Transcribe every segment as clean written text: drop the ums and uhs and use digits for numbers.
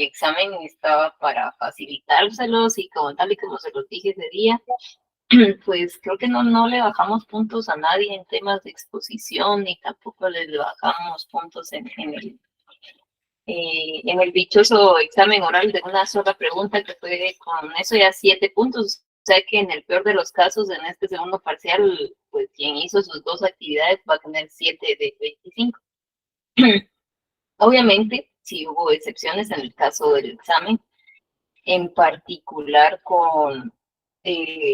examen estaba para facilitárselos y como tal y como se los dije ese día, pues creo que no le bajamos puntos a nadie en temas de exposición ni tampoco le bajamos puntos en el dichoso examen oral de una sola pregunta que fue con eso ya 7 puntos. O sea que en el peor de los casos, en este segundo parcial, pues quien hizo sus 2 actividades va a tener 7 de 25. Obviamente, sí hubo excepciones en el caso del examen, en particular con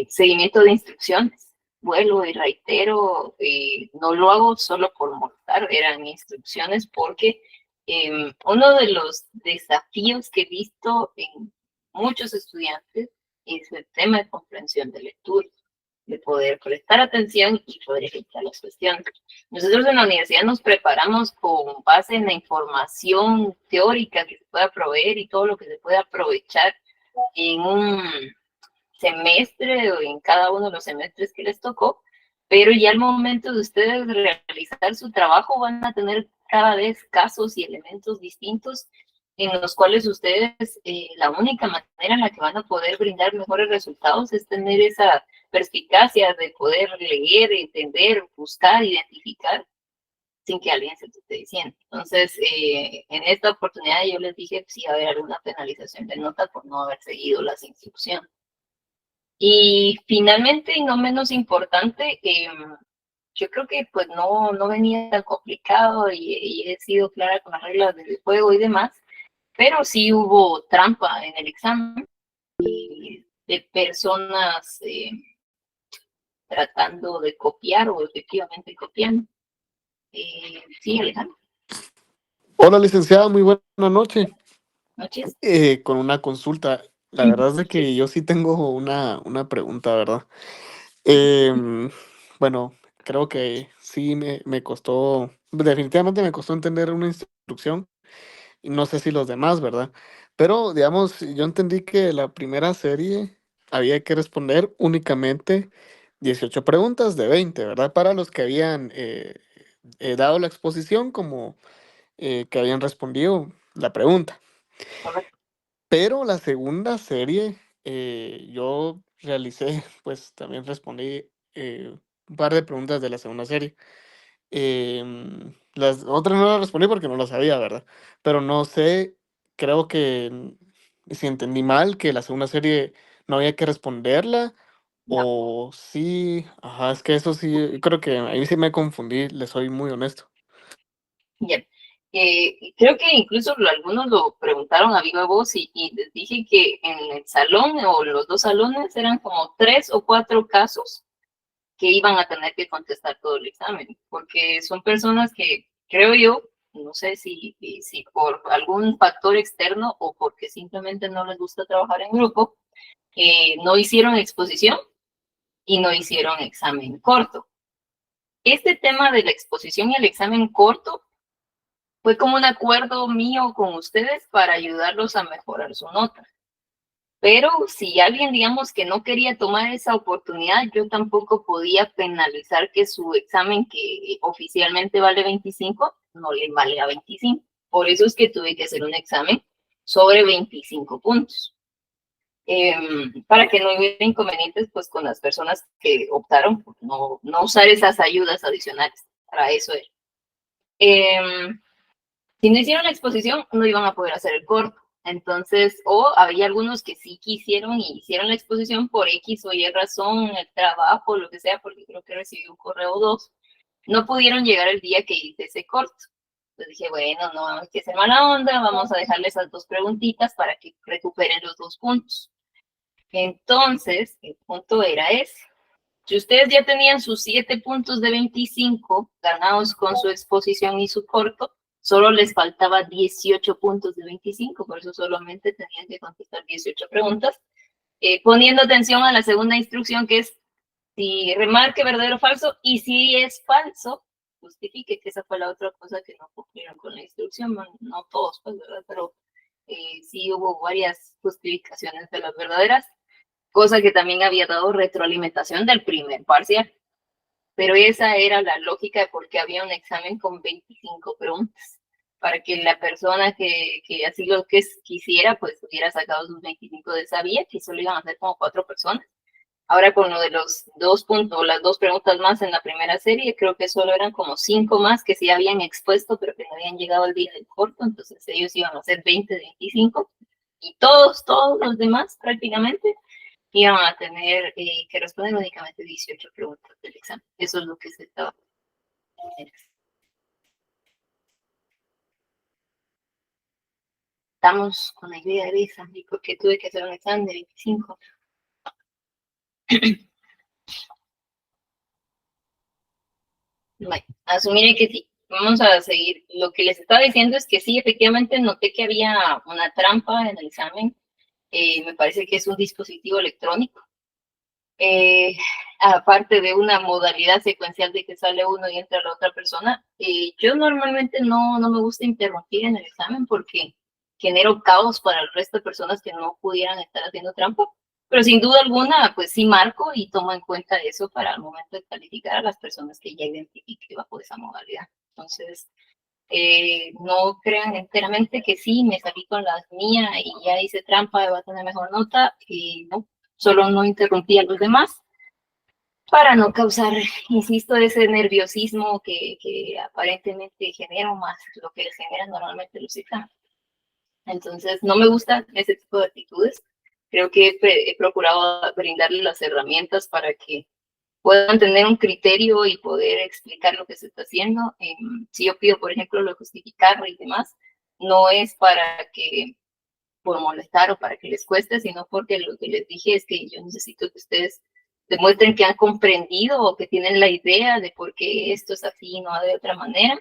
seguimiento de instrucciones. Vuelvo y reitero, no lo hago solo por molestar, eran instrucciones porque uno de los desafíos que he visto en muchos estudiantes es el tema de comprensión de lectura, de poder prestar atención y poder ejecutar las cuestiones. Nosotros en la universidad nos preparamos con base en la información teórica que se pueda proveer y todo lo que se puede aprovechar en un semestre o en cada uno de los semestres que les tocó, pero ya al momento de ustedes realizar su trabajo van a tener cada vez casos y elementos distintos en los cuales ustedes, la única manera en la que van a poder brindar mejores resultados es tener esa perspicacia de poder leer, entender, buscar, identificar sin que alguien se lo esté diciendo. Entonces, en esta oportunidad yo les dije si iba a haber alguna penalización de nota por no haber seguido las instrucciones. Y finalmente, y no menos importante, yo creo que pues no venía tan complicado y he sido clara con las reglas del juego y demás, pero sí hubo trampa en el examen de personas tratando de copiar o efectivamente copiando. Sí, Alejandro. Hola, licenciada, muy buena noche. Noches. Con una consulta. La verdad es de que yo sí tengo una pregunta, ¿verdad? Bueno, creo que sí me costó, definitivamente me costó entender una instrucción, y no sé si los demás, ¿verdad? Pero, digamos, yo entendí que la primera serie había que responder únicamente 18 preguntas de 20, ¿verdad? Para los que habían dado la exposición como que habían respondido la pregunta. Correcto. Pero la segunda serie, yo realicé, pues también respondí un par de preguntas de la segunda serie. Las otras no las respondí porque no las sabía, ¿verdad? Pero no sé, creo que si entendí mal, que la segunda serie no había que responderla, No. o sí, ajá, es que eso sí, creo que ahí sí me confundí, le soy muy honesto. Bien. Creo que incluso algunos lo preguntaron a viva voz y les dije que en el salón o los 2 salones eran como 3 o 4 casos que iban a tener que contestar todo el examen, porque son personas que creo yo, no sé si por algún factor externo o porque simplemente no les gusta trabajar en grupo, no hicieron exposición y no hicieron examen corto. Este tema de la exposición y el examen corto fue como un acuerdo mío con ustedes para ayudarlos a mejorar su nota. Pero si alguien, digamos, que no quería tomar esa oportunidad, yo tampoco podía penalizar que su examen, que oficialmente vale 25, no le valía 25. Por eso es que tuve que hacer un examen sobre 25 puntos. Para que no hubiera inconvenientes pues con las personas que optaron por no usar esas ayudas adicionales. Para eso era. Si no hicieron la exposición, no iban a poder hacer el corto. Entonces, o había algunos que sí quisieron y hicieron la exposición por X o Y razón, el trabajo, lo que sea, porque creo que recibí un correo o 2, no pudieron llegar el día que hice ese corto. Entonces dije, bueno, no hay que ser mala onda, vamos a dejarle esas 2 preguntitas para que recuperen los 2 puntos. Entonces, el punto era ese. Si ustedes ya tenían sus 7 puntos de 25 ganados con su exposición y su corto, solo les faltaba 18 puntos de 25, por eso solamente tenían que contestar 18 preguntas, poniendo atención a la segunda instrucción, que es si remarque verdadero o falso, y si es falso, justifique, que esa fue la otra cosa que no cumplieron con la instrucción, no todos, pues, ¿verdad? Pero sí hubo varias justificaciones de las verdaderas, cosa que también había dado retroalimentación del primer parcial. Pero esa era la lógica de por qué había un examen con 25 preguntas. para que la persona que así lo que quisiera, pues hubiera sacado sus 25 de esa vía, que solo iban a ser como 4 personas. Ahora con lo de los 2 puntos, las 2 preguntas más en la primera serie, creo que solo eran como 5 más que sí habían expuesto, pero que no habían llegado al día del corto, entonces ellos iban a ser 20 de 25, y todos los demás prácticamente iban a tener que responder únicamente 18 preguntas del examen. Eso es lo que se estaba. Estamos con la idea de esa, y porque tuve que hacer un examen de 25. Bueno, asumiré que sí. Vamos a seguir. Lo que les estaba diciendo es que sí, efectivamente noté que había una trampa en el examen. Me parece que es un dispositivo electrónico. Aparte de una modalidad secuencial de que sale uno y entra la otra persona, yo normalmente no me gusta interrumpir en el examen porque genero caos para el resto de personas que no pudieran estar haciendo trampa, pero sin duda alguna, pues sí marco y tomo en cuenta eso para el momento de calificar a las personas que ya identifique bajo esa modalidad. Entonces, no crean enteramente que sí, me salí con las mías y ya hice trampa, va a tener mejor nota, y no, solo no interrumpí a los demás para no causar, insisto, ese nerviosismo que aparentemente genero más lo que les generan normalmente los exámenes. Entonces, no me gusta ese tipo de actitudes. Creo que he procurado brindarles las herramientas para que puedan tener un criterio y poder explicar lo que se está haciendo. Si yo pido, por ejemplo, lo de justificar y demás, no es para que por molestar o para que les cueste, sino porque lo que les dije es que yo necesito que ustedes demuestren que han comprendido o que tienen la idea de por qué esto es así y no de otra manera.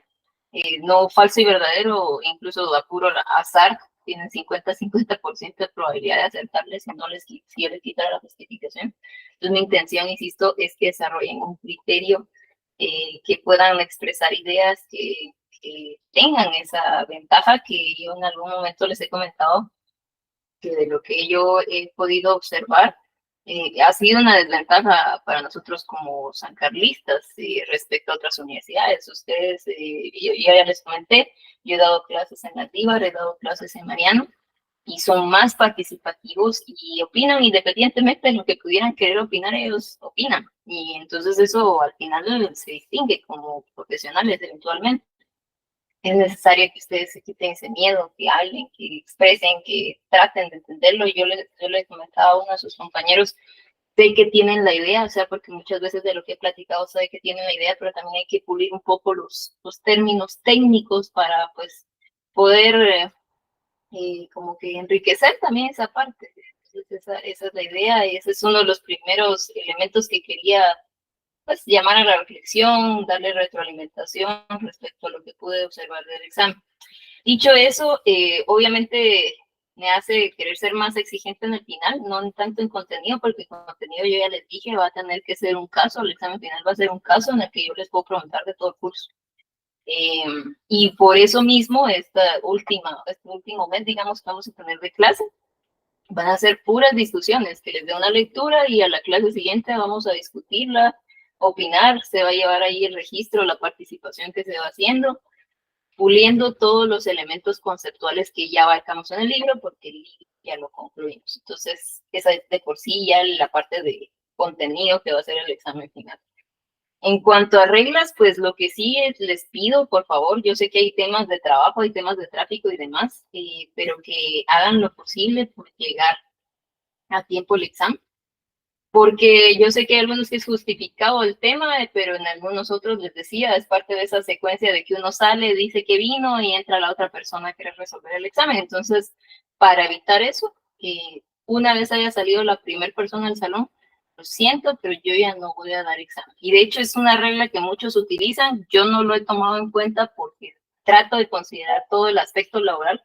No falso y verdadero, incluso a puro azar, tienen 50-50% de probabilidad de acertarles si no les, si yo les quitara la justificación. Entonces mi intención, insisto, es que desarrollen un criterio, que puedan expresar ideas, que tengan esa ventaja que yo en algún momento les he comentado, que de lo que yo he podido observar, ha sido una desventaja para nosotros como sancarlistas respecto a otras universidades. Ustedes, yo ya les comenté, yo he dado clases en Landívar, he dado clases en Mariano, y son más participativos y opinan independientemente de lo que pudieran querer opinar, ellos opinan. Y entonces eso al final se distingue como profesionales eventualmente. Es necesario que ustedes se quiten ese miedo, que hablen, que expresen, que traten de entenderlo. Yo le comentaba a uno de sus compañeros, sé que tienen la idea, o sea, porque muchas veces de lo que he platicado sé que tienen la idea, pero también hay que pulir un poco los términos técnicos para, pues, poder como que enriquecer también esa parte. Entonces, esa es la idea y ese es uno de los primeros elementos que quería, pues, llamar a la reflexión, darle retroalimentación respecto a lo que pude observar del examen. Dicho eso, obviamente me hace querer ser más exigente en el final, no tanto en contenido, porque con contenido yo ya les dije, va a tener que ser un caso, el examen final va a ser un caso en el que yo les puedo preguntar de todo el curso. Y por eso mismo, este último mes, digamos, que vamos a tener de clase, van a ser puras discusiones, que les dé una lectura y a la clase siguiente vamos a discutirla, opinar, se va a llevar ahí el registro, la participación que se va haciendo, puliendo todos los elementos conceptuales que ya abarcamos en el libro, porque el libro ya lo concluimos. Entonces, esa es de por sí ya la parte de contenido que va a ser el examen final. En cuanto a reglas, pues lo que sí es, les pido, por favor, yo sé que hay temas de trabajo, hay temas de tráfico y demás, pero que hagan lo posible por llegar a tiempo el examen, porque yo sé que hay algunos que es justificado el tema, pero en algunos otros les decía, es parte de esa secuencia de que uno sale, dice que vino y entra la otra persona a querer resolver el examen. Entonces, para evitar eso, una vez haya salido la primera persona al salón, lo siento, pero yo ya no voy a dar examen. Y de hecho es una regla que muchos utilizan, yo no lo he tomado en cuenta porque trato de considerar todo el aspecto laboral,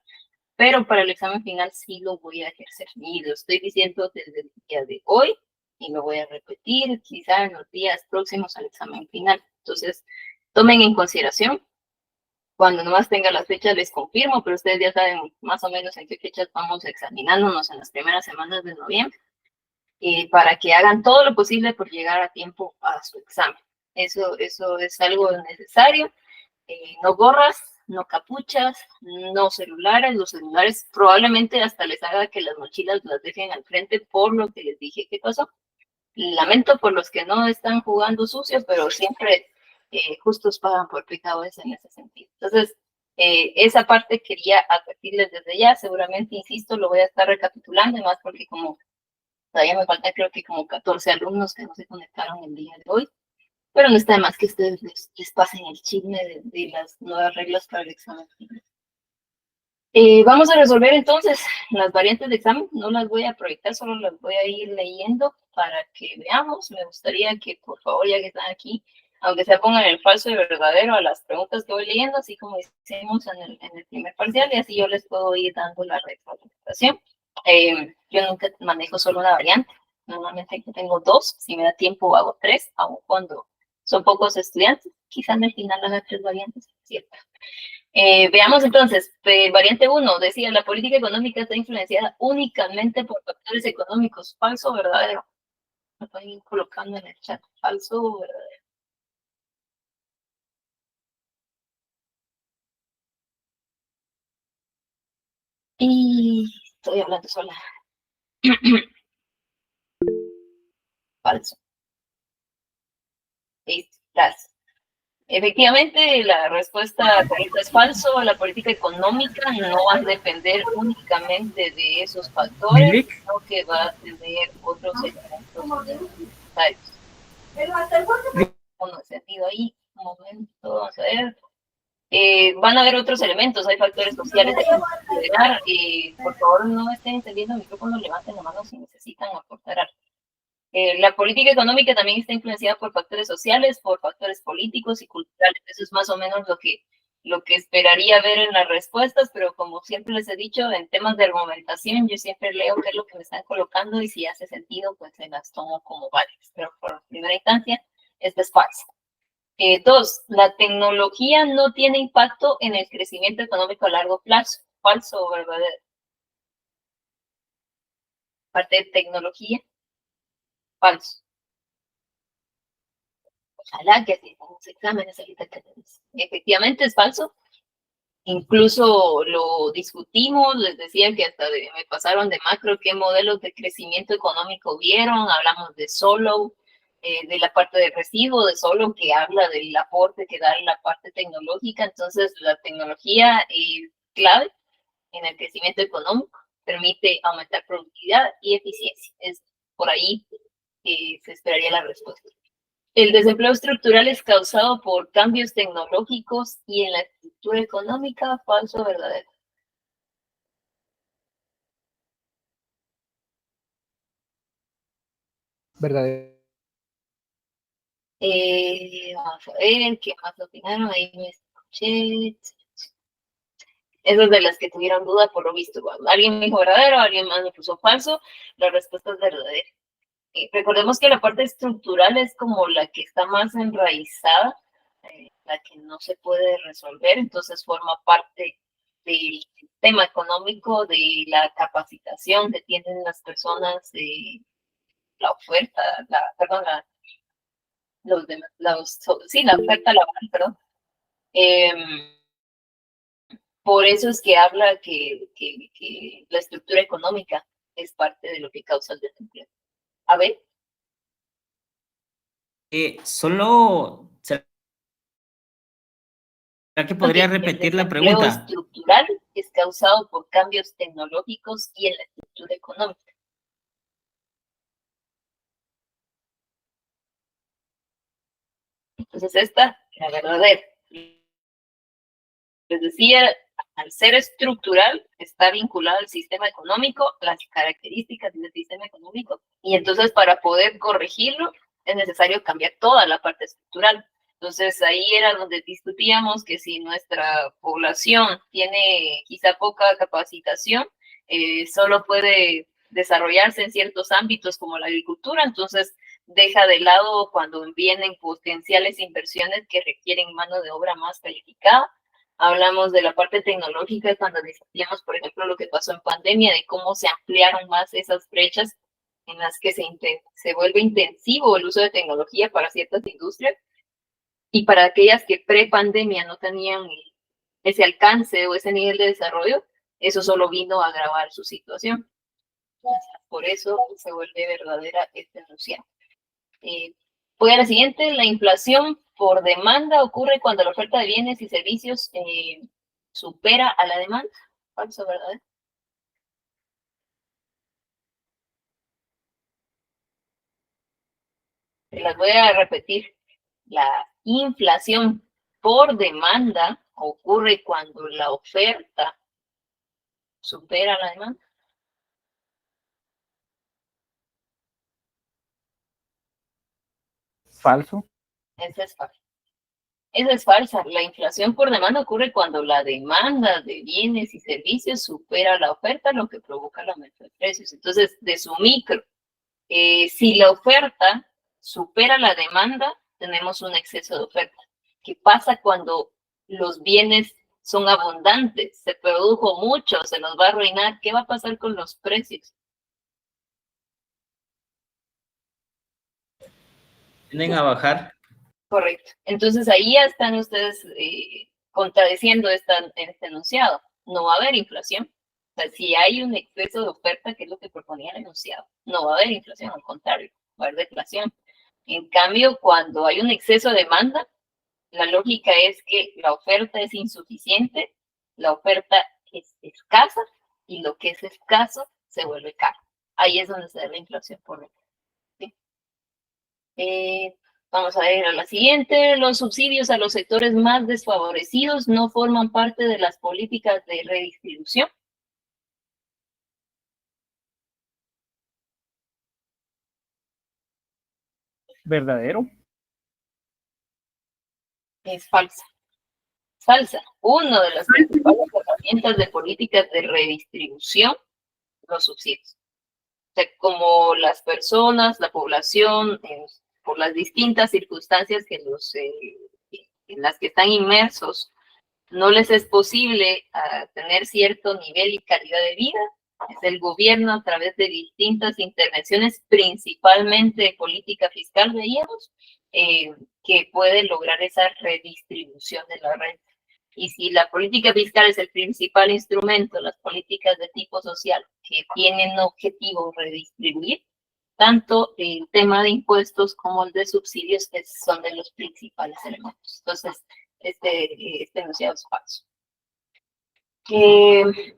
pero para el examen final sí lo voy a ejercer. Y lo estoy diciendo desde el día de hoy y lo voy a repetir quizá en los días próximos al examen final. Entonces, tomen en consideración. Cuando nomás tenga las fechas les confirmo, pero ustedes ya saben más o menos en qué fechas vamos examinándonos en las primeras semanas de noviembre, para que hagan todo lo posible por llegar a tiempo a su examen. Eso es algo necesario. No gorras, no capuchas, no celulares. Los celulares probablemente hasta les haga que las mochilas las dejen al frente por lo que les dije que pasó. Lamento por los que no están jugando sucio, pero siempre justos pagan por pecadores en ese sentido. Entonces, esa parte quería advertirles desde ya. Seguramente, insisto, lo voy a estar recapitulando, más porque como todavía me falta creo que como 14 alumnos que no se conectaron el día de hoy, pero no está de más que ustedes les pasen el chisme de las nuevas reglas para el examen. Vamos a resolver entonces las variantes de examen. No las voy a proyectar, solo las voy a ir leyendo para que veamos. Me gustaría que, por favor, ya que están aquí, aunque sea pongan el falso y verdadero a las preguntas que voy leyendo, así como hicimos en el primer parcial, y así yo les puedo ir dando la retroalimentación. Yo nunca manejo solo una variante. Normalmente tengo dos. Si me da tiempo, hago tres, aun cuando son pocos estudiantes. Quizá en el final haga tres variantes, ¿cierto? Veamos entonces, variante 1, decía, la política económica está influenciada únicamente por factores económicos. ¿Falso o verdadero? Lo estoy colocando en el chat. ¿Falso o verdadero? Y estoy hablando sola. Falso. Listo, gracias. Efectivamente, la respuesta correcta es falso. La política económica no va a depender únicamente de esos factores, sino que va a tener otros elementos necesarios. Bueno, sentido ahí, un momento, vamos a ver. Van a haber otros elementos, hay factores sociales que considerar. Por favor, no estén encendiendo el micrófono, levanten la mano si necesitan aportar algo. La política económica también está influenciada por factores sociales, por factores políticos y culturales. Eso es más o menos lo que esperaría ver en las respuestas, pero como siempre les he dicho, en temas de argumentación, yo siempre leo qué es lo que me están colocando y si hace sentido, pues se las tomo como válidas. Pero por primera instancia, esto es falso. 2, la tecnología no tiene impacto en el crecimiento económico a largo plazo. ¿Falso o verdadero? Parte de tecnología. Falso. Ojalá que así los exámenes ahorita que tenemos. Efectivamente es falso. Incluso lo discutimos, les decía que hasta me pasaron de macro qué modelos de crecimiento económico vieron, hablamos de Solow, de la parte de residuo de Solow, que habla del aporte que da la parte tecnológica. Entonces la tecnología es clave en el crecimiento económico, permite aumentar productividad y eficiencia. Es por ahí que se esperaría la respuesta. El desempleo estructural es causado por cambios tecnológicos y en la estructura económica. ¿Falso o verdadero? Verdadero. Vamos a ver, ¿qué más opinaron? Ahí me escuché. Esas de las que tuvieron duda, por lo visto. Alguien me dijo verdadero, alguien más me puso falso. La respuesta es verdadera. Recordemos que la parte estructural es como la que está más enraizada, la que no se puede resolver, entonces forma parte del sistema económico, de la capacitación que tienen las personas, la oferta, perdón, la oferta laboral, perdón. Por eso es que habla que la estructura económica es parte de lo que causa el desempleo. A ver. Solo, ¿será que podría repetir la pregunta? El desempleo estructural es causado por cambios tecnológicos y en la estructura económica. Entonces esta, la verdadera. Les decía, al ser estructural, está vinculado al sistema económico, las características del sistema económico, y entonces para poder corregirlo es necesario cambiar toda la parte estructural. Entonces ahí era donde discutíamos que si nuestra población tiene quizá poca capacitación, solo puede desarrollarse en ciertos ámbitos como la agricultura, entonces deja de lado cuando vienen potenciales inversiones que requieren mano de obra más calificada. Hablamos de la parte tecnológica cuando discutíamos, por ejemplo, lo que pasó en pandemia, de cómo se ampliaron más esas brechas en las que se vuelve intensivo el uso de tecnología para ciertas industrias y para aquellas que pre-pandemia no tenían ese alcance o ese nivel de desarrollo, eso solo vino a agravar su situación. Por eso se vuelve verdadera este enunciado. Voy a la siguiente. La inflación por demanda ocurre cuando la oferta de bienes y servicios supera a la demanda. Falso, ¿verdad? Las voy a repetir. La inflación por demanda ocurre cuando la oferta supera la demanda. Falso. Esa es falsa. Esa es falsa. La inflación por demanda ocurre cuando la demanda de bienes y servicios supera la oferta, lo que provoca el aumento de precios. Entonces, de su micro, si la oferta supera la demanda, tenemos un exceso de oferta. ¿Qué pasa cuando los bienes son abundantes? Se produjo mucho, se nos va a arruinar. ¿Qué va a pasar con los precios? Tienden a bajar. Correcto. Entonces ahí ya están ustedes contradiciendo este enunciado. No va a haber inflación. O sea, si hay un exceso de oferta, que es lo que proponía el enunciado, no va a haber inflación, al contrario, va a haber deflación. En cambio, cuando hay un exceso de demanda, la lógica es que la oferta es insuficiente, la oferta es escasa y lo que es escaso se vuelve caro. Ahí es donde se da la inflación por ejemplo. ¿Sí? Vamos a ir a la siguiente. Los subsidios a los sectores más desfavorecidos no forman parte de las políticas de redistribución. Verdadero. Es falsa. Falsa. Una de las principales herramientas de políticas de redistribución, los subsidios. O sea, como las personas, la población, por las distintas circunstancias en las que están inmersos, no les es posible tener cierto nivel y calidad de vida, es el gobierno a través de distintas intervenciones, principalmente de política fiscal, veíamos, que puede lograr esa redistribución de la renta. Y si la política fiscal es el principal instrumento, las políticas de tipo social que tienen objetivo redistribuir, tanto el tema de impuestos como el de subsidios son de los principales elementos. Entonces, este enunciado es falso.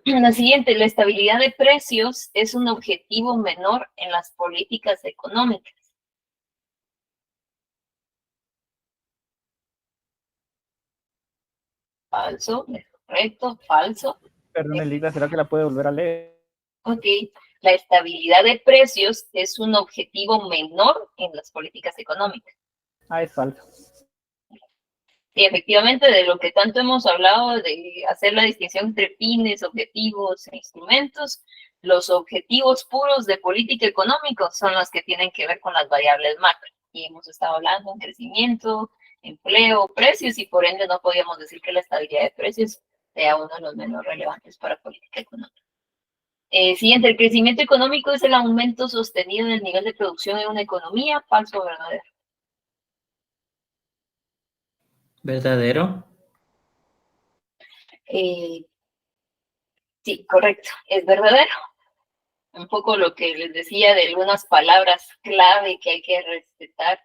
La siguiente, la estabilidad de precios es un objetivo menor en las políticas económicas. Falso, correcto, falso. Perdón, Elida, ¿será que la puede volver a leer? Ok, la estabilidad de precios es un objetivo menor en las políticas económicas. Ah, es falso. Sí, efectivamente, de lo que tanto hemos hablado, de hacer la distinción entre fines, objetivos e instrumentos, los objetivos puros de política económica son los que tienen que ver con las variables macro. Y hemos estado hablando de crecimiento, empleo, precios, y por ende no podíamos decir que la estabilidad de precios sea uno de los menos relevantes para política económica. Siguiente, el crecimiento económico es el aumento sostenido del nivel de producción en una economía, falso o verdadero. ¿Verdadero? Sí, correcto, es verdadero. Un poco lo que les decía de algunas palabras clave que hay que respetar.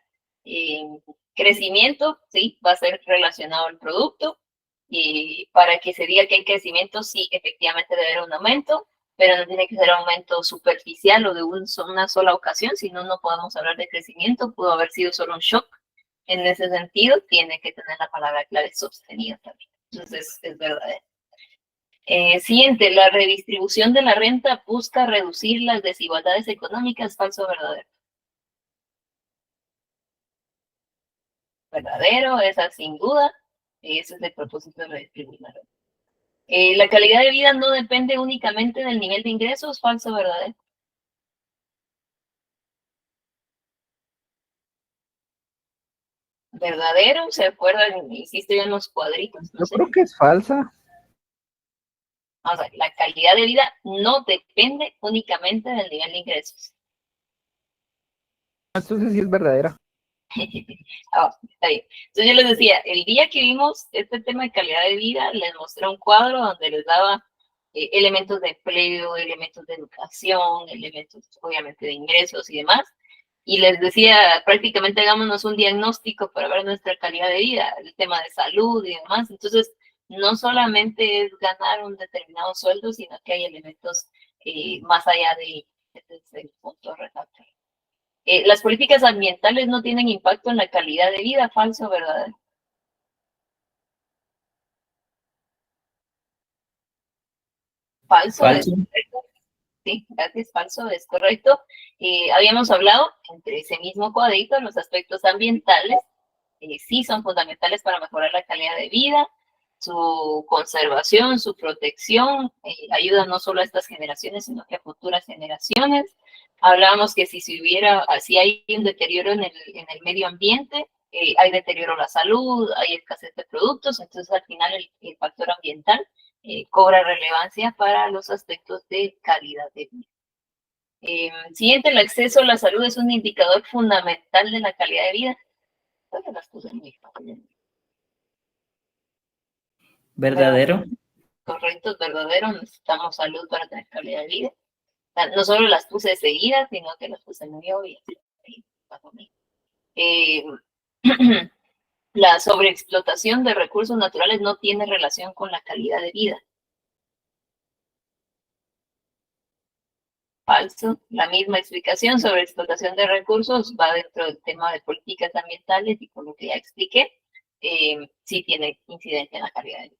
Crecimiento, sí, va a ser relacionado al producto. Y para que se diga que hay crecimiento, sí, efectivamente debe haber un aumento, pero no tiene que ser aumento superficial o de una sola ocasión, si no, no podemos hablar de crecimiento, pudo haber sido solo un shock. En ese sentido, tiene que tener la palabra clave sostenida también. Entonces, es verdadero. Siguiente, la redistribución de la renta busca reducir las desigualdades económicas, falso o verdadero. Verdadero, esa sin duda. Ese es el propósito de redistribuir la renta. La calidad de vida no depende únicamente del nivel de ingresos, falso o verdadero. Verdadero, ¿se acuerdan? Hiciste ya en los cuadritos. Yo creo que es falsa. O sea, la calidad de vida no depende únicamente del nivel de ingresos. Entonces sí es verdadera. Está bien. Entonces yo les decía, el día que vimos este tema de calidad de vida, les mostré un cuadro donde les daba elementos de empleo, elementos de educación, elementos obviamente de ingresos y demás. Y les decía, prácticamente hagámonos un diagnóstico para ver nuestra calidad de vida, el tema de salud y demás. Entonces, no solamente es ganar un determinado sueldo, sino que hay elementos más allá de ese es el punto resaltar. Las políticas ambientales no tienen impacto en la calidad de vida, falso, ¿verdad? Falso es Falso. correcto. Sí, gracias, falso es correcto. Habíamos hablado entre ese mismo cuadrito los aspectos ambientales, sí son fundamentales para mejorar la calidad de vida, su conservación, su protección, ayuda no solo a estas generaciones, sino que a futuras generaciones. Hablábamos que si hay un deterioro en el medio ambiente, hay deterioro en la salud, hay escasez de productos, entonces al final el factor ambiental cobra relevancia para los aspectos de calidad de vida. Siguiente, el acceso a la salud es un indicador fundamental de la calidad de vida. Creo que las puse muy fáciles. Verdadero. Correcto, es verdadero, necesitamos salud para tener calidad de vida. O sea, no solo las puse seguidas, sino que las puse muy obvias. Eh, la sobreexplotación de recursos naturales no tiene relación con la calidad de vida. Falso. La misma explicación sobre explotación de recursos va dentro del tema de políticas ambientales y por lo que ya expliqué, sí tiene incidencia en la calidad de vida.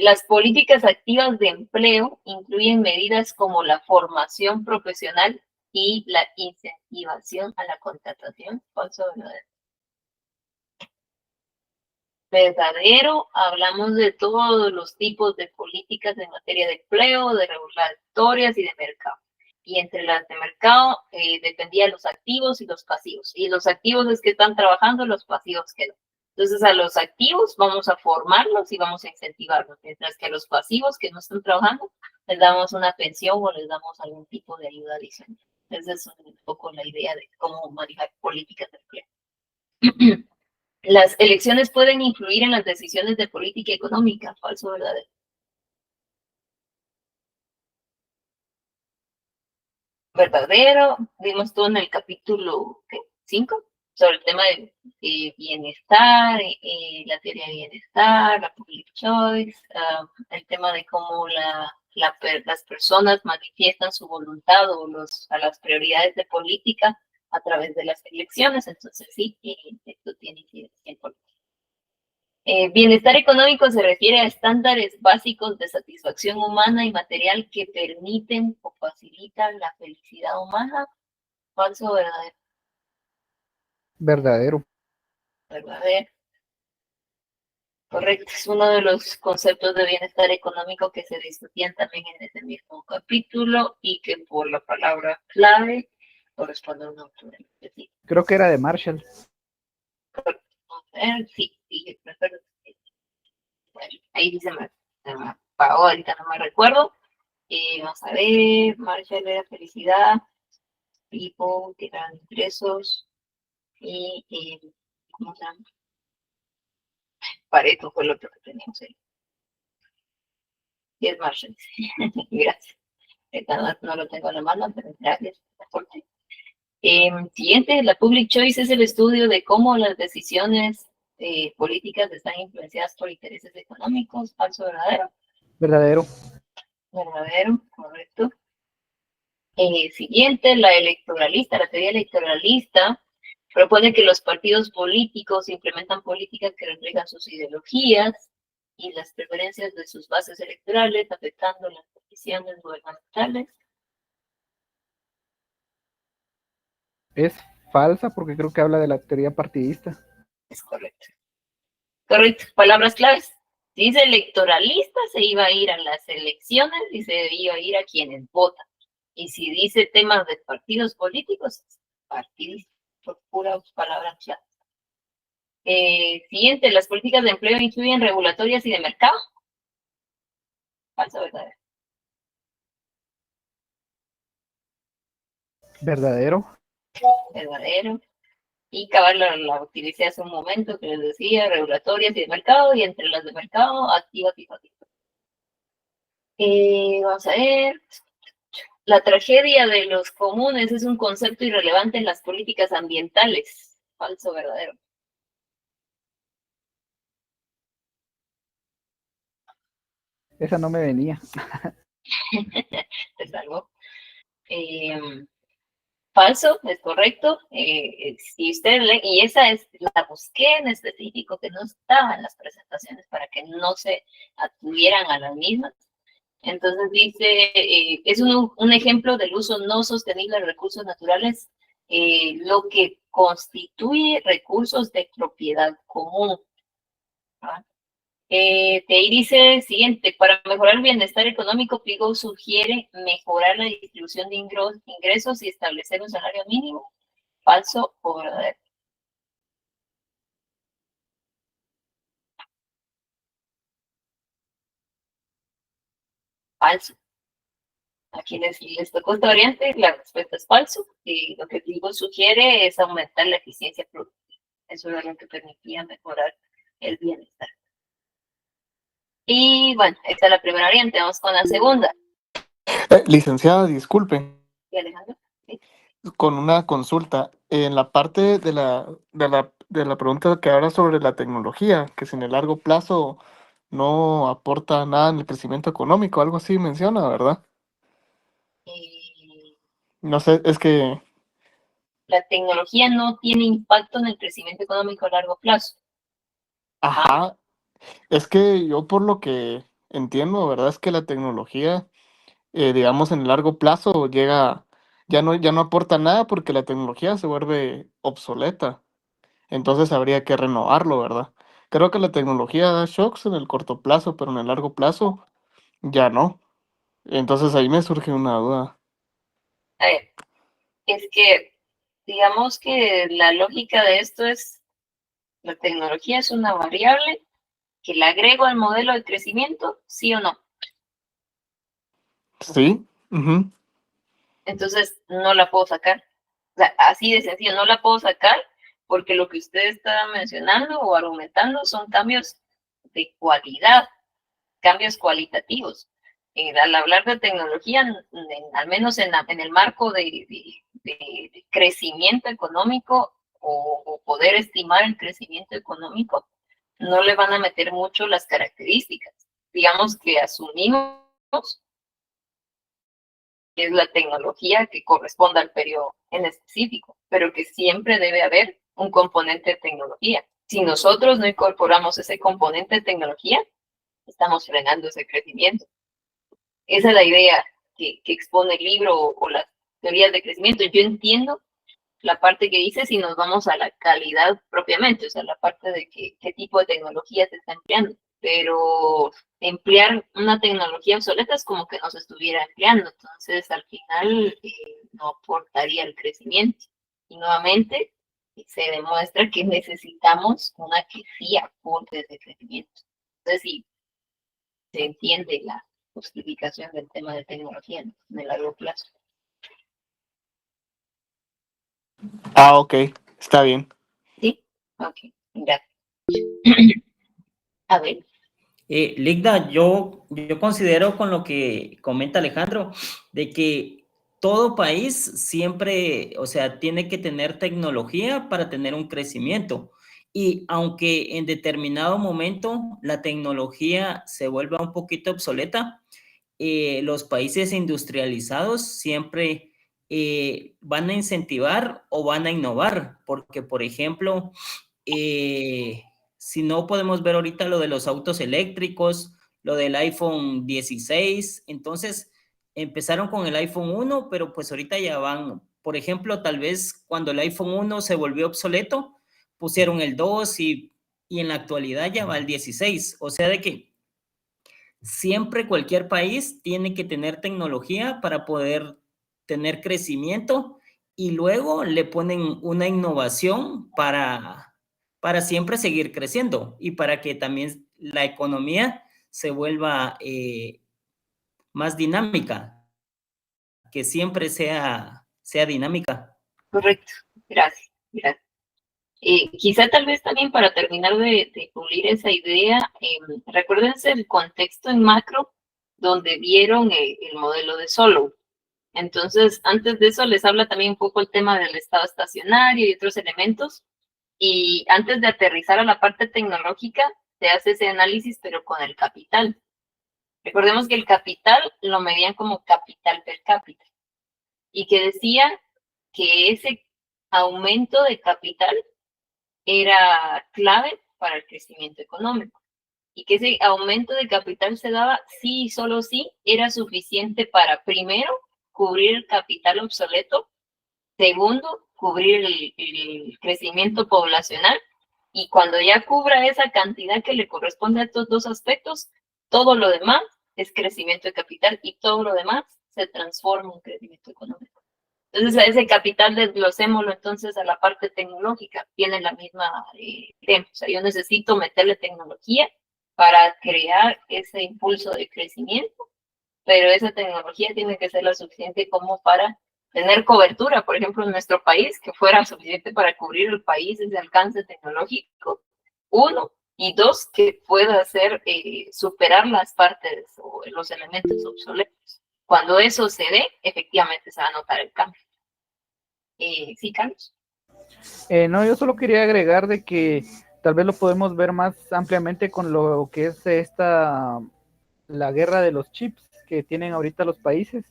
Las políticas activas de empleo incluyen medidas como la formación profesional y la incentivación a la contratación. Falso, verdadero. Verdadero, hablamos de todos los tipos de políticas en materia de empleo, de regulatorias y de mercado. Y entre las de mercado dependía los activos y los pasivos. Y los activos es que están trabajando, los pasivos que no. Entonces a los activos vamos a formarlos y vamos a incentivarlos, mientras que a los pasivos que no están trabajando les damos una pensión o les damos algún tipo de ayuda adicional. Esa es un poco la idea de cómo manejar políticas de empleo. Las elecciones pueden influir en las decisiones de política económica, falso o verdadero. Verdadero, vimos todo en el capítulo 5 sobre el tema de bienestar, la teoría de bienestar, la public choice, el tema de cómo las personas manifiestan su voluntad o a las prioridades de política a través de las elecciones. Entonces sí, esto tiene incidencia en política. Bienestar económico se refiere a estándares básicos de satisfacción humana y material que permiten o facilitan la felicidad humana. Falso o verdadero. Verdadero. Verdadero. Correcto. Es uno de los conceptos de bienestar económico que se discutían también en ese mismo capítulo y que por la palabra clave corresponde a un autor específico. Creo que era de Marshall. Sí, prefiero. Bueno, ahí dice me apagó, ahorita no me recuerdo. Vamos a ver, Marshall era felicidad, People, que eran ingresos, y ¿cómo se llama? Pareto fue lo otro que teníamos ahí. Y es Marshall. Gracias. No lo tengo en la mano, pero gracias. Siguiente, la public choice es el estudio de cómo las decisiones políticas están influenciadas por intereses económicos. Falso, verdadero. Verdadero. Verdadero, correcto. Siguiente, la teoría electoralista propone que los partidos políticos implementan políticas que reflejan sus ideologías y las preferencias de sus bases electorales, afectando las decisiones gubernamentales. Es falsa porque creo que habla de la teoría partidista. Es correcto. Correcto. Palabras claves. Si dice electoralista, se iba a ir a las elecciones y se iba a ir a quienes votan. Y si dice temas de partidos políticos, partidista, por puras palabras claves. Siguiente, las políticas de empleo incluyen regulatorias y de mercado. Falso, verdadero. Verdadero. Verdadero. Y cabal la utilicé hace un momento que les decía, regulatorias y de mercado, y entre las de mercado, activas y pasivas. Vamos a ver. La tragedia de los comunes es un concepto irrelevante en las políticas ambientales. Falso, verdadero. Esa no me venía. Te salvo. Falso, es correcto. Si usted lee, y esa es, la busqué en específico, que no estaba en las presentaciones para que no se atuvieran a las mismas. Entonces dice, es un ejemplo del uso no sostenible de recursos naturales, lo que constituye recursos de propiedad común. ¿Ah? De ahí dice siguiente, para mejorar el bienestar económico, Pigo sugiere mejorar la distribución de ingresos y establecer un salario mínimo. ¿Falso o verdadero? Falso. A quienes les tocó esta variante, la respuesta es falso. Y lo que Pigo sugiere es aumentar la eficiencia productiva. Eso era lo que permitía mejorar el bienestar. Y bueno, esta es la primera variante. Vamos con la segunda. Licenciada, disculpe, ¿Y Alejandro? ¿Sí? con una consulta. En la parte de la pregunta que habla sobre la tecnología, que si en el largo plazo no aporta nada en el crecimiento económico, algo así menciona, ¿verdad? Eh, No sé, es que, la tecnología no tiene impacto en el crecimiento económico a largo plazo. ajá, es que yo por lo que entiendo, ¿verdad? Es que la tecnología, digamos, en el largo plazo ya no aporta nada porque la tecnología se vuelve obsoleta. Entonces habría que renovarlo, ¿verdad? Creo que la tecnología da shocks en el corto plazo, pero en el largo plazo ya no. Entonces ahí me surge una duda. A ver, es que digamos que la lógica de esto es, la tecnología es una variable que le agrego al modelo de crecimiento, sí o no. ¿Sí? Ujú. Entonces no la puedo sacar. O sea, así de sencillo, no la puedo sacar porque lo que usted está mencionando o argumentando son cambios de cualidad, cambios cualitativos. Al hablar de tecnología, al menos en el marco de crecimiento económico o poder estimar el crecimiento económico, no le van a meter mucho las características. Digamos que asumimos que es la tecnología que corresponde al periodo en específico, pero que siempre debe haber un componente de tecnología. Si nosotros no incorporamos ese componente de tecnología, estamos frenando ese crecimiento. Esa es la idea que expone el libro o las teorías de crecimiento. Yo entiendo la parte que dice si nos vamos a la calidad propiamente, o sea, la parte de qué tipo de tecnología se está empleando, pero emplear una tecnología obsoleta es como que no se estuviera empleando, entonces al final no aportaría el crecimiento. Y nuevamente se demuestra que necesitamos una que sí aporte ese crecimiento. Entonces, sí, se entiende la justificación del tema de tecnología en el largo plazo. Ah, ok, está bien. ¿Sí? Ok, gracias. A ver. Ligda, yo considero con lo que comenta Alejandro, de que todo país siempre, o sea, tiene que tener tecnología para tener un crecimiento. Y aunque en determinado momento la tecnología se vuelva un poquito obsoleta, los países industrializados siempre van a incentivar o van a innovar, porque, por ejemplo, si no podemos ver ahorita lo de los autos eléctricos, lo del iPhone 16, entonces empezaron con el iPhone 1, pero pues ahorita ya van, por ejemplo, tal vez cuando el iPhone 1 se volvió obsoleto, pusieron el 2 y en la actualidad ya va el 16, o sea de que siempre cualquier país tiene que tener tecnología para poder tener crecimiento y luego le ponen una innovación para siempre seguir creciendo y para que también la economía se vuelva más dinámica, que siempre sea dinámica. Correcto, gracias, gracias. Quizá tal vez también para terminar de pulir esa idea, recuérdense el contexto en macro donde vieron el modelo de Solow. Entonces, antes de eso les habla también un poco el tema del estado estacionario y otros elementos. Y antes de aterrizar a la parte tecnológica, se hace ese análisis, pero con el capital. Recordemos que el capital lo medían como capital per cápita y que decía que ese aumento de capital era clave para el crecimiento económico y que ese aumento de capital se daba si y solo si era suficiente para, primero, cubrir el capital obsoleto, segundo, cubrir el crecimiento poblacional, y cuando ya cubra esa cantidad que le corresponde a estos dos aspectos, todo lo demás es crecimiento de capital y todo lo demás se transforma en crecimiento económico. Entonces, a ese capital desglosémoslo entonces a la parte tecnológica. Tiene la misma tema. O sea, yo necesito meterle tecnología para crear ese impulso de crecimiento, pero esa tecnología tiene que ser lo suficiente como para tener cobertura, por ejemplo, en nuestro país, que fuera suficiente para cubrir el país ese alcance tecnológico, uno, y dos, que pueda hacer superar las partes o los elementos obsoletos. Cuando eso se dé, efectivamente se va a notar el cambio. Sí, Carlos. No, yo solo quería agregar de que tal vez lo podemos ver más ampliamente con lo que es la guerra de los chips que tienen ahorita los países,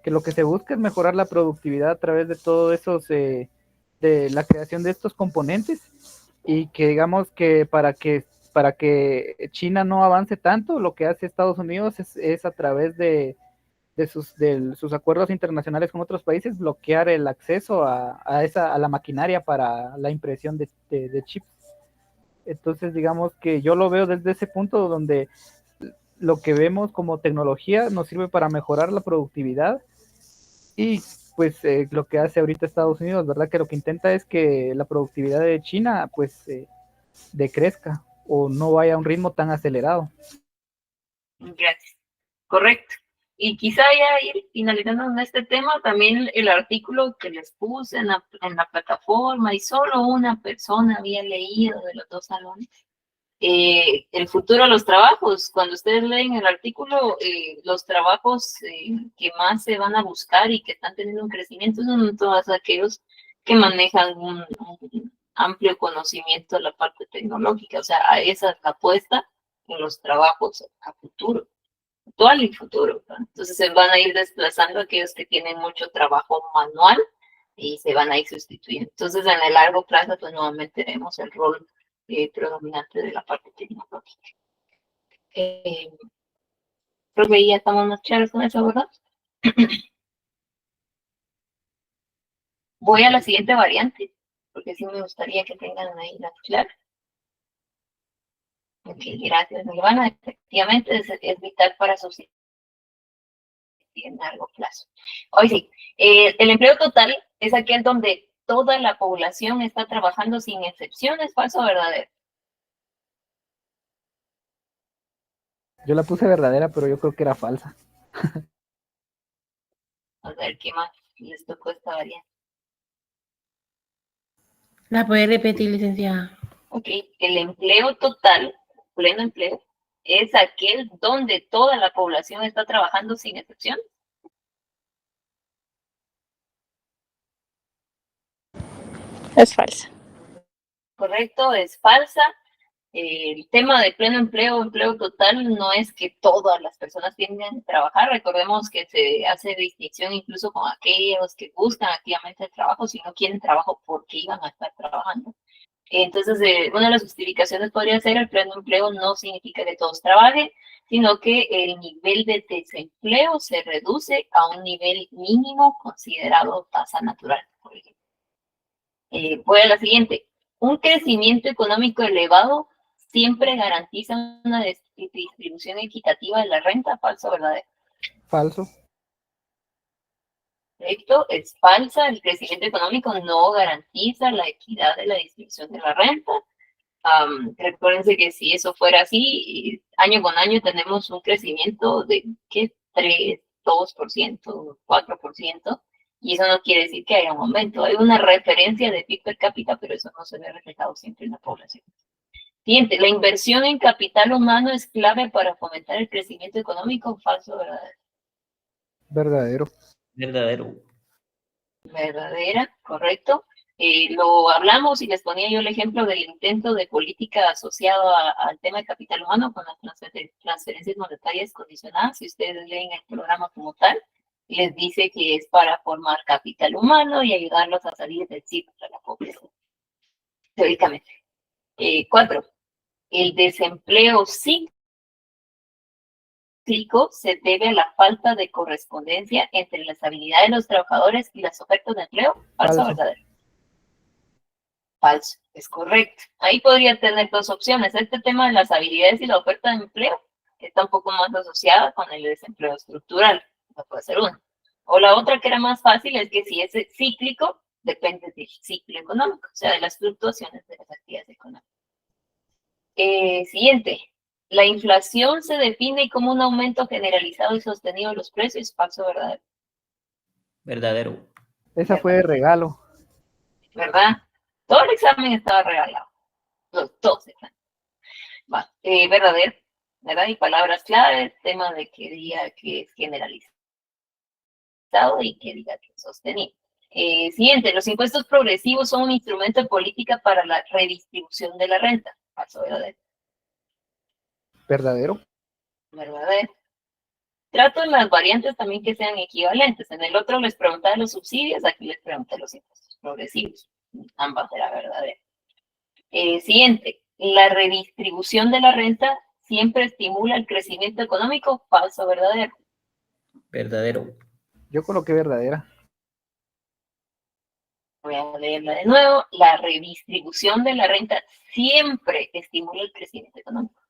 que lo que se busca es mejorar la productividad a través de todo eso, de la creación de estos componentes, y que digamos que para que China no avance tanto, lo que hace Estados Unidos es a través de sus acuerdos internacionales con otros países, bloquear el acceso a la maquinaria para la impresión de chips. Entonces, digamos que yo lo veo desde ese punto donde lo que vemos como tecnología nos sirve para mejorar la productividad, y pues lo que hace ahorita Estados Unidos, ¿verdad? Que lo que intenta es que la productividad de China pues decrezca o no vaya a un ritmo tan acelerado. Gracias. Correcto. Y quizá ya ir finalizando en este tema, también el artículo que les puse en la plataforma y solo una persona había leído de los dos salones. El futuro de los trabajos. Cuando ustedes leen el artículo, los trabajos que más se van a buscar y que están teniendo un crecimiento son todos aquellos que manejan un amplio conocimiento de la parte tecnológica. O sea, esa es la apuesta en los trabajos a futuro, actual y futuro, ¿no? Entonces se van a ir desplazando aquellos que tienen mucho trabajo manual y se van a ir sustituyendo. Entonces, en el largo plazo, pues nuevamente tenemos el rol predominante de la parte tecnológica. Creo que ya estamos más claros con eso, ¿verdad? Voy a la siguiente variante, porque sí me gustaría que tengan ahí la clara. Ok, gracias, Nirvana. Efectivamente, es vital para subsistir en largo plazo. Hoy sí, el empleo total es aquel donde toda la población está trabajando sin excepciones, ¿falso o verdadero? Yo la puse verdadera, pero yo creo que era falsa. A ver, ¿qué más les tocó esta variante? ¿La puede repetir, licenciada? Ok, el empleo total, pleno empleo, es aquel donde toda la población está trabajando sin excepción. Es falsa. Correcto, es falsa. El tema de pleno empleo, empleo total, no es que todas las personas tienen que trabajar. Recordemos que se hace distinción incluso con aquellos que buscan activamente el trabajo, si no quieren trabajo porque iban a estar trabajando. Entonces, una de las justificaciones podría ser el pleno empleo no significa que todos trabajen, sino que el nivel de desempleo se reduce a un nivel mínimo considerado tasa natural, por ejemplo. Voy a la siguiente. Un crecimiento económico elevado siempre garantiza una distribución equitativa de la renta, ¿falso o verdadero? Falso. Correcto, es falsa. El crecimiento económico no garantiza la equidad de la distribución de la renta. Recuérdense que si eso fuera así, año con año tenemos un crecimiento de ¿qué? 3, 2%, 4%, Y eso no quiere decir que haya un aumento. Hay una referencia de PIB per cápita, pero eso no se ve reflejado siempre en la población. Siguiente, la inversión en capital humano es clave para fomentar el crecimiento económico. ¿Falso o verdadero? Verdadero. Verdadero. Verdadera, correcto. Lo hablamos y les ponía yo el ejemplo del intento de política asociado al tema de capital humano con las transferencias monetarias condicionadas. Si ustedes leen el programa como tal, les dice que es para formar capital humano y ayudarlos a salir del ciclo de la pobreza, teóricamente. 4. El desempleo cíclico se debe a la falta de correspondencia entre las habilidades de los trabajadores y las ofertas de empleo. ¿Falso o verdadero? Falso, es correcto. Ahí podría tener dos opciones. Este tema de las habilidades y la oferta de empleo está un poco más asociada con el desempleo estructural. No puede ser una. O la otra que era más fácil es que si es cíclico, depende del ciclo económico, o sea, de las fluctuaciones de las actividades económicas. Siguiente. La inflación se define como un aumento generalizado y sostenido de los precios. ¿Falso o verdadero? Verdadero. Esa fue de regalo. ¿Verdad? Todo el examen estaba regalado. Los dos exámenes. Va, verdadero, ¿verdad? Y palabras claves, tema de que diga que es generalizado y que diga que es sostenido. Siguiente, los impuestos progresivos son un instrumento de política para la redistribución de la renta. ¿Falso o verdadero? Verdadero. Verdadero. Trato en las variantes también que sean equivalentes. En el otro les preguntaba los subsidios, aquí les pregunté los impuestos progresivos. Ambas era verdadera. Siguiente, la redistribución de la renta siempre estimula el crecimiento económico. ¿Falso o verdadero? Verdadero. Yo coloqué verdadera. Voy a leerla de nuevo. La redistribución de la renta siempre estimula el crecimiento económico.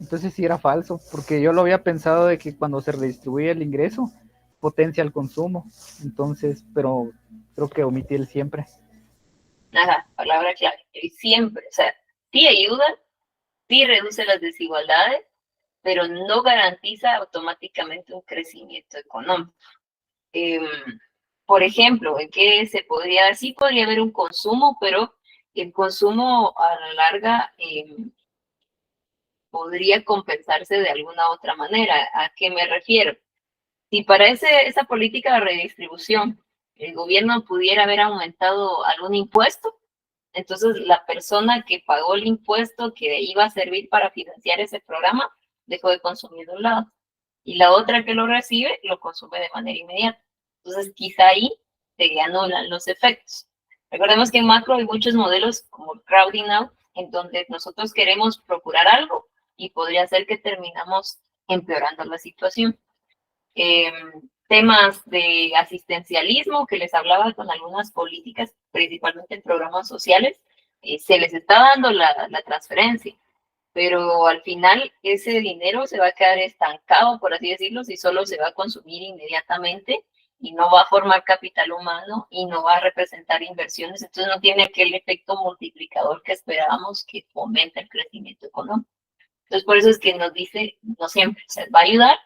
Entonces sí era falso, porque yo lo había pensado de que cuando se redistribuye el ingreso, potencia el consumo. Entonces, pero creo que omití el siempre. Ajá, palabra clave. Y siempre, o sea, sí ayuda, sí reduce las desigualdades, pero no garantiza automáticamente un crecimiento económico. Por ejemplo, ¿en qué se podría? Sí podría haber un consumo, pero el consumo a la larga podría compensarse de alguna otra manera. ¿A qué me refiero? Si para esa política de redistribución el gobierno pudiera haber aumentado algún impuesto, entonces la persona que pagó el impuesto que iba a servir para financiar ese programa dejó de consumir de un lado y la otra que lo recibe lo consume de manera inmediata. Entonces quizá ahí se anulan los efectos. Recordemos que en macro hay muchos modelos como el crowding out, en donde nosotros queremos procurar algo y podría ser que terminamos empeorando la situación. Temas de asistencialismo que les hablaba con algunas políticas, principalmente en programas sociales, se les está dando la transferencia, pero al final ese dinero se va a quedar estancado, por así decirlo, si solo se va a consumir inmediatamente y no va a formar capital humano y no va a representar inversiones, entonces no tiene aquel efecto multiplicador que esperábamos que fomenta el crecimiento económico. Entonces por eso es que nos dice, no siempre, o sea, va a ayudar,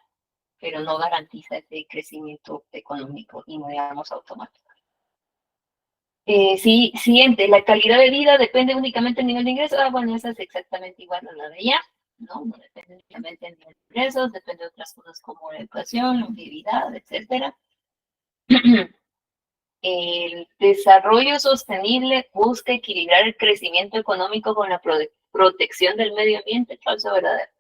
pero no garantiza ese crecimiento económico y no digamos automático. Sí, siguiente, la calidad de vida depende únicamente del nivel de ingresos. Bueno, esa es exactamente igual a la de ella, ¿no? No depende únicamente del nivel de ingresos, depende de otras cosas como la educación, longevidad, etcétera. El desarrollo sostenible busca equilibrar el crecimiento económico con la protección del medio ambiente. ¿Falso o verdadero?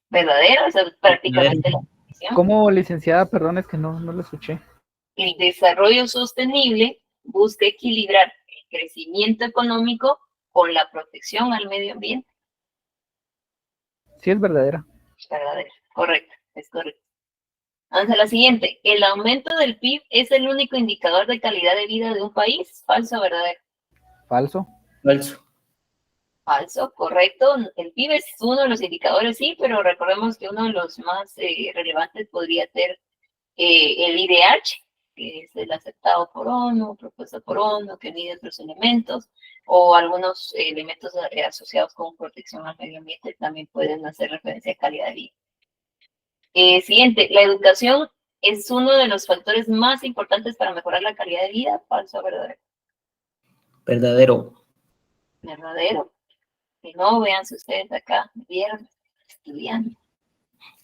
Verdadero, o sea, prácticamente la definición. ¿Cómo, licenciada? Perdón, es que no lo escuché. El desarrollo sostenible busca equilibrar el crecimiento económico con la protección al medio ambiente. Sí, es verdadera. Verdadero, correcto, es correcto. Vamos a la siguiente. ¿El aumento del PIB es el único indicador de calidad de vida de un país? ¿Falso o verdadero? Falso. Falso. Falso, correcto. El PIB es uno de los indicadores, sí, pero recordemos que uno de los más relevantes podría ser el IDH, que es el aceptado por ONU, propuesto por ONU, que mide otros elementos, o algunos elementos asociados con protección al medio ambiente también pueden hacer referencia a calidad de vida. Siguiente, la educación es uno de los factores más importantes para mejorar la calidad de vida. ¿Falso o verdadero? Verdadero. Verdadero. Que no, véanse ustedes acá, vieron, estudiando.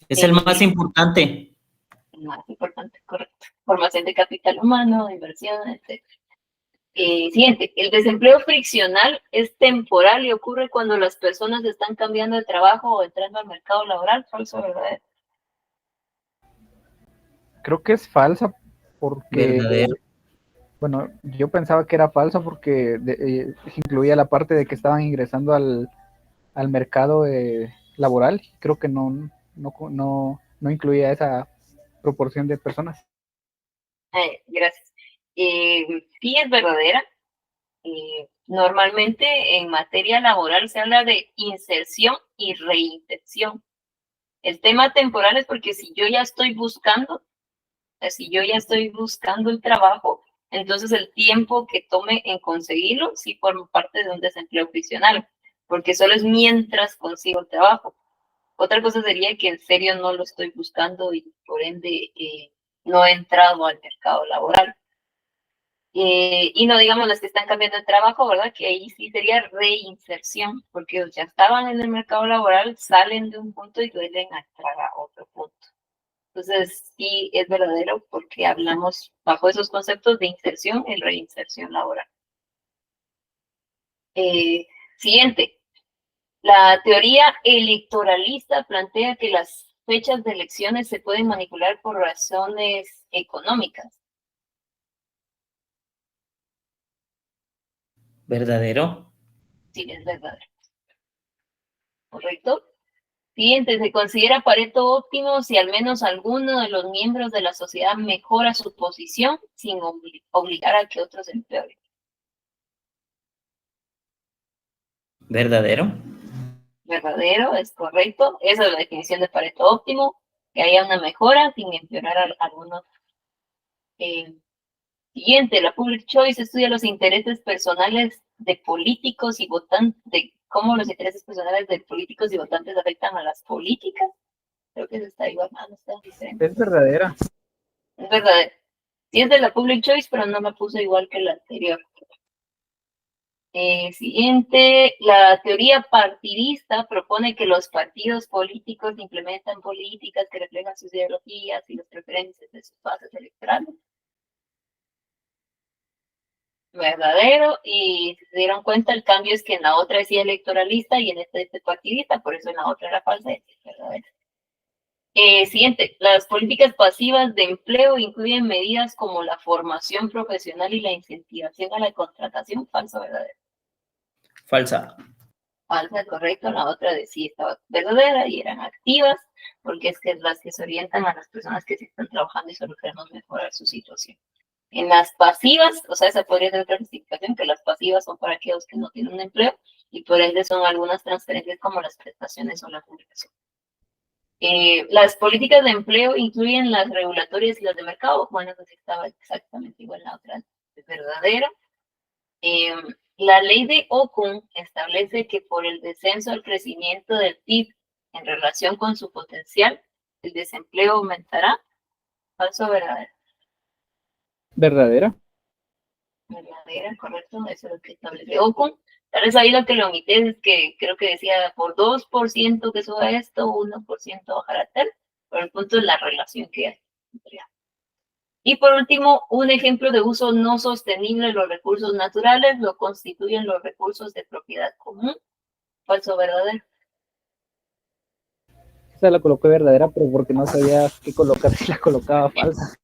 Es el más importante. El más importante, correcto. Formación de capital humano, inversión, etc. Siguiente, el desempleo friccional es temporal y ocurre cuando las personas están cambiando de trabajo o entrando al mercado laboral. ¿Falso o verdadero? Creo que es falsa porque, Verdadero. bueno, yo pensaba que era falsa porque incluía la parte de que estaban ingresando al mercado laboral. Creo que no incluía esa proporción de personas. Gracias. Sí es verdadera. Normalmente en materia laboral se habla de inserción y reinserción. El tema temporal es porque si yo ya estoy buscando, si yo ya estoy buscando el trabajo, entonces el tiempo que tome en conseguirlo sí forma parte de un desempleo friccional, porque solo es mientras consigo el trabajo. Otra cosa sería que en serio no lo estoy buscando y por ende no he entrado al mercado laboral. Y no digamos las que están cambiando de trabajo, ¿verdad? Que ahí sí sería reinserción, porque ya estaban en el mercado laboral, salen de un punto y vuelven a entrar a otro punto. Entonces, sí es verdadero porque hablamos bajo esos conceptos de inserción y reinserción laboral. Siguiente. La teoría electoralista plantea que las fechas de elecciones se pueden manipular por razones económicas. Verdadero. Sí, es verdadero. ¿Correcto? Siguiente, se considera Pareto óptimo si al menos alguno de los miembros de la sociedad mejora su posición sin obligar a que otros empeoren. Verdadero. Verdadero, es correcto. Esa es la definición de Pareto óptimo, que haya una mejora sin empeorar a algunos. Siguiente, la Public Choice estudia los intereses personales de políticos y votantes, de cómo los intereses personales de políticos y votantes afectan a las políticas. Creo que eso está igual, no está diferente. Es verdadera. Es verdadero. Sí es de la Public Choice, pero no me puso igual que la anterior. Siguiente, la teoría partidista propone que los partidos políticos implementan políticas que reflejan sus ideologías y las preferencias de sus bases electorales. Verdadero, y si se dieron cuenta, el cambio es que en la otra decía electoralista y en esta dice partidista, por eso en la otra era falsa y es verdadero. Siguiente, las políticas pasivas de empleo incluyen medidas como la formación profesional y la incentivación a la contratación. Falso, verdadero. Falsa. Falsa, correcto. La otra decía estaba verdadera y eran activas, porque es que las que se orientan a las personas que sí están trabajando y solo queremos mejorar su situación. En las pasivas, o sea, esa podría ser otra justificación, que las pasivas son para aquellos que no tienen un empleo y por ende son algunas transferencias como las prestaciones o la jubilación. Las políticas de empleo incluyen las regulatorias y las de mercado. Bueno, pues estaba exactamente igual la otra, es verdadera. La ley de Okun establece que por el descenso del crecimiento del PIB en relación con su potencial, el desempleo aumentará. Falso o verdadero. Verdadera. Verdadera, correcto, eso es lo que establece Okun. Tal vez ahí lo que lo omité es que creo que decía por 2% que suba esto, 1% bajará tal, pero el punto es la relación que hay. Y por último, un ejemplo de uso no sostenible de los recursos naturales lo constituyen los recursos de propiedad común. Falso o verdadero. Esa la coloqué verdadera, pero porque no sabía qué colocar si la colocaba falsa.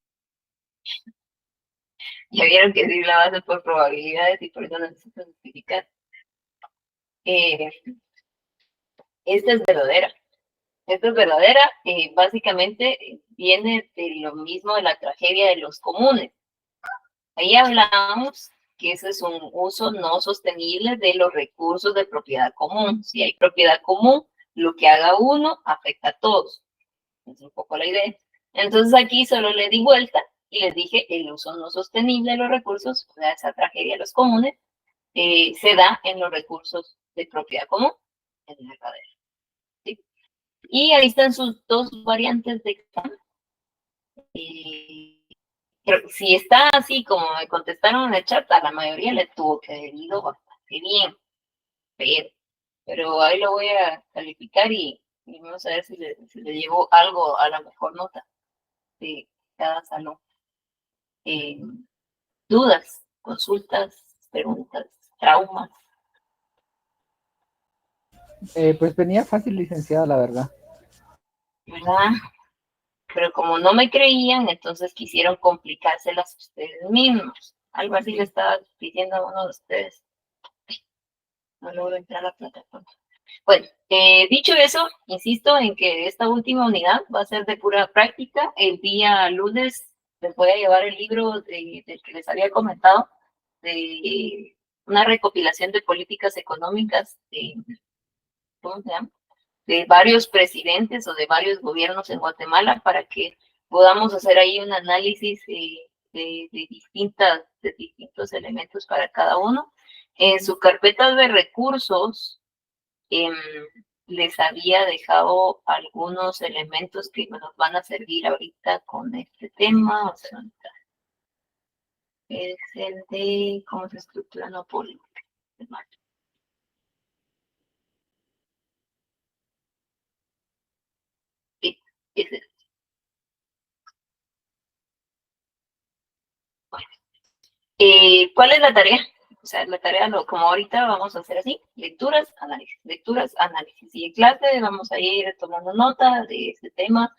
Ya vieron que sí la base por probabilidades y por eso necesito justificar. Esta es verdadera. Esta es verdadera. Básicamente viene de lo mismo de la tragedia de los comunes. Ahí hablamos que ese es un uso no sostenible de los recursos de propiedad común. Si hay propiedad común, lo que haga uno afecta a todos. Es un poco la idea. Entonces aquí solo le di vuelta y les dije el uso no sostenible de los recursos, o sea, esa tragedia de los comunes, se da en los recursos de propiedad común, en el verdadero. ¿Sí? Y ahí están sus dos variantes de examen. Pero si está así como me contestaron en el chat, a la mayoría le tuvo que haber ido bastante bien. Pero ahí lo voy a calificar y vamos a ver si le llevo algo a la mejor nota de cada salón. Dudas, consultas, preguntas, traumas. Pues venía fácil, licenciada, la verdad. ¿Verdad? Pero como no me creían, entonces quisieron complicárselas ustedes mismos. Algo así le estaba diciendo a uno de ustedes. No logro entrar a la plataforma. Bueno, dicho eso, insisto en que esta última unidad va a ser de pura práctica. El día lunes les voy a llevar el libro del que les había comentado, de una recopilación de políticas económicas de, ¿cómo se llama? De varios presidentes o de varios gobiernos en Guatemala para que podamos hacer ahí un análisis de distintos elementos para cada uno. En su carpeta de recursos les había dejado algunos elementos que nos van a servir ahorita con este tema. O sea, es el de cómo se estructura la política. Sí, es el. Bueno. ¿Cuál es la tarea? O sea, la tarea, como ahorita vamos a hacer así, lecturas, análisis. Y en clase vamos a ir tomando nota de este tema,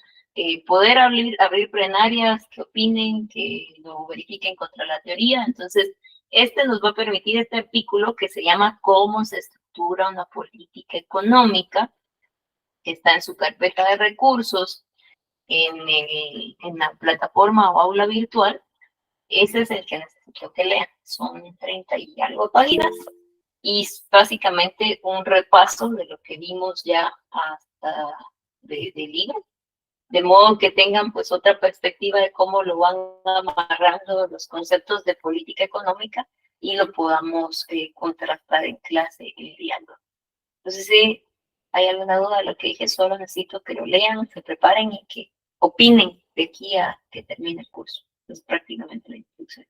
poder abrir plenarias que opinen, que lo verifiquen contra la teoría. Entonces, este nos va a permitir este artículo que se llama Cómo se estructura una política económica, que está en su carpeta de recursos, en la plataforma o aula virtual. Ese es el que necesito que lean. Son 30 y algo páginas y es básicamente un repaso de lo que vimos ya hasta del libro, de modo que tengan pues otra perspectiva de cómo lo van amarrando los conceptos de política económica y lo podamos contrastar en clase el diálogo. Entonces, si hay alguna duda de lo que dije, solo necesito que lo lean, se preparen y que opinen de aquí a que termine el curso. Es prácticamente la instrucción.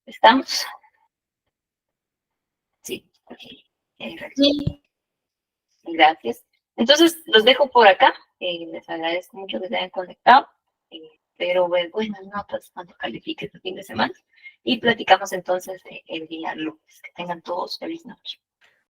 ¿Estamos? Sí, ok. Sí. Gracias. Entonces, los dejo por acá. Les agradezco mucho que se hayan conectado. Espero ver buenas notas cuando califique este fin de semana. Y platicamos entonces el día lunes. Que tengan todos feliz noche.